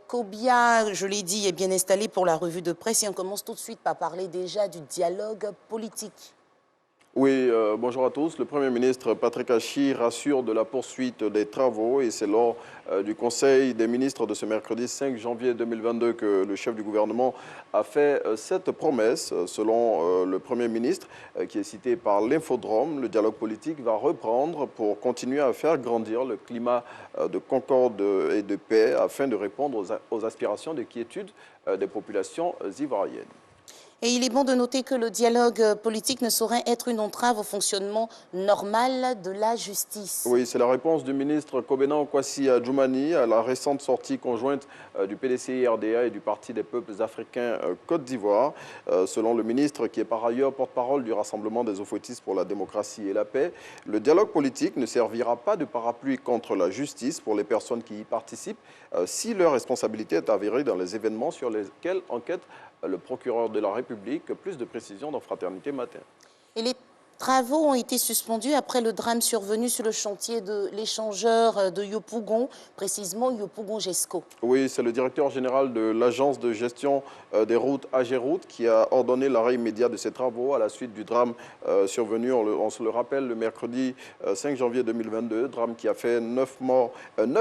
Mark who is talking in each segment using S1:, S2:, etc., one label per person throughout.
S1: Kobia, je l'ai dit, est bien installé pour la revue de presse et on commence tout de suite par parler déjà du dialogue politique.
S2: Oui, bonjour à tous. Le Premier ministre Patrick Achi rassure de la poursuite des travaux et c'est lors du Conseil des ministres de ce mercredi 5 janvier 2022 que le chef du gouvernement a fait cette promesse. Selon le Premier ministre, qui est cité par l'Infodrome, le dialogue politique va reprendre pour continuer à faire grandir le climat de concorde et de paix afin de répondre aux aspirations de quiétude des populations ivoiriennes.
S1: Et il est bon de noter que le dialogue politique ne saurait être une entrave au fonctionnement normal de la justice.
S2: Oui, c'est la réponse du ministre Kobenan Kwasi Adjoumani à la récente sortie conjointe du PDCI-RDA et du Parti des peuples africains Côte d'Ivoire. Selon le ministre, qui est par ailleurs porte-parole du Rassemblement des Ofotistes pour la démocratie et la paix, le dialogue politique ne servira pas de parapluie contre la justice pour les personnes qui y participent si leur responsabilité est avérée dans les événements sur lesquels enquête le procureur de la République. Plus de précisions dans Fraternité Matin.
S1: Et les travaux ont été suspendus après le drame survenu sur le chantier de l'échangeur de Yopougon, précisément Yopougon-Gesco.
S2: Oui, c'est le directeur général de l'agence de gestion des routes AGEROUTE qui a ordonné l'arrêt immédiat de ces travaux à la suite du drame survenu, on se le rappelle, le mercredi 5 janvier 2022, drame qui a fait 9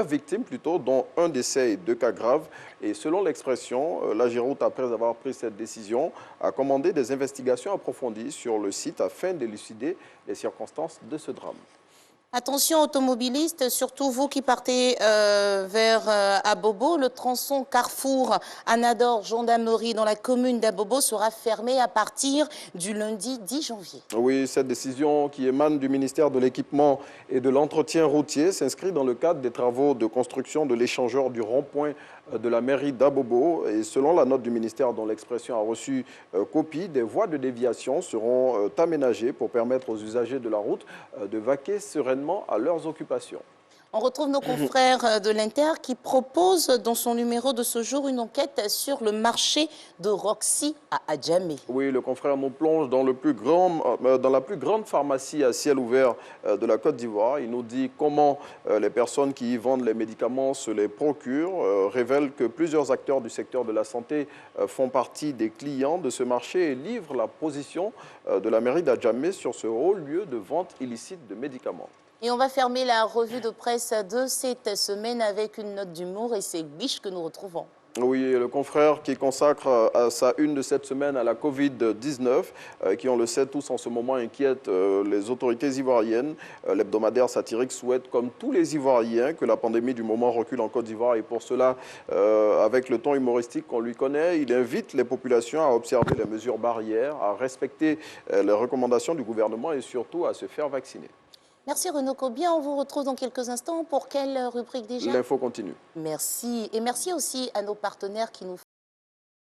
S2: victimes plutôt, dont un décès et 2 cas graves. Et selon l'expression, l'AGEROUTE, après avoir pris cette décision, a commandé des investigations approfondies sur le site afin d'élucider les circonstances de ce drame.
S1: Attention automobilistes, surtout vous qui partez vers Abobo, le tronçon Carrefour Anador Gendarmerie dans la commune d'Abobo sera fermé à partir du lundi 10 janvier.
S2: Oui, cette décision qui émane du ministère de l'Équipement et de l'Entretien routier s'inscrit dans le cadre des travaux de construction de l'échangeur du rond-point de la mairie d'Abobo. Et selon la note du ministère dont l'expression a reçu copie, des voies de déviation seront aménagées pour permettre aux usagers de la route de vaquer sereinement à leurs occupations.
S1: On retrouve nos confrères de l'Inter qui proposent dans son numéro de ce jour une enquête sur le marché de Roxy à Adjamé.
S2: Oui, le confrère nous plonge dans la plus grande pharmacie à ciel ouvert de la Côte d'Ivoire. Il nous dit comment les personnes qui y vendent les médicaments se les procurent, révèle que plusieurs acteurs du secteur de la santé font partie des clients de ce marché et livrent la position de la mairie d'Adjamé sur ce haut lieu de vente illicite de médicaments.
S1: Et on va fermer la revue de presse de cette semaine avec une note d'humour et c'est Biche que nous retrouvons.
S2: Oui, le confrère qui consacre sa une de cette semaine à la Covid-19, qui, on le sait tous en ce moment, inquiète les autorités ivoiriennes. L'hebdomadaire satirique souhaite, comme tous les Ivoiriens, que la pandémie du moment recule en Côte d'Ivoire. Et pour cela, avec le ton humoristique qu'on lui connaît, il invite les populations à observer les mesures barrières, à respecter les recommandations du gouvernement et surtout à se faire vacciner.
S1: Merci Renaud Kobia, on vous retrouve dans quelques instants. Pour quelle rubrique déjà?
S2: L'info continue.
S1: Merci. Et merci aussi à nos partenaires qui nous